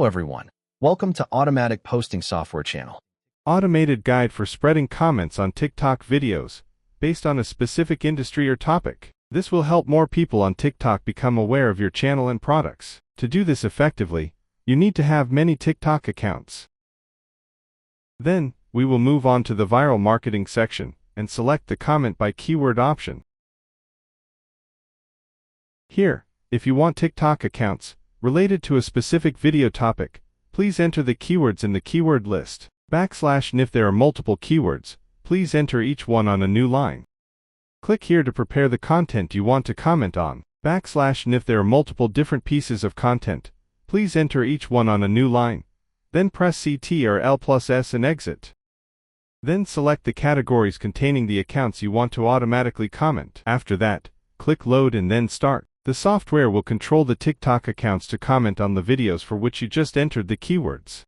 Hello everyone. Welcome to Automatic Posting Software channel. Automated guide for spreading comments on TikTok videos based on a specific industry or topic. This will help more people on TikTok become aware of your channel and products. To do this effectively, you need to have many TikTok accounts. Then, we will move on to the viral marketing section and select the comment by keyword option. Here, if you want TikTok accounts related to a specific video topic, please enter the keywords in the keyword list. And if there are multiple keywords, please enter each one on a new line. Click here to prepare the content you want to comment on. And if there are multiple different pieces of content, please enter each one on a new line. Then press Ctrl+S and exit. Then select the categories containing the accounts you want to automatically comment. After that, click Load and then Start. The software will control the TikTok accounts to comment on the videos for which you just entered the keywords.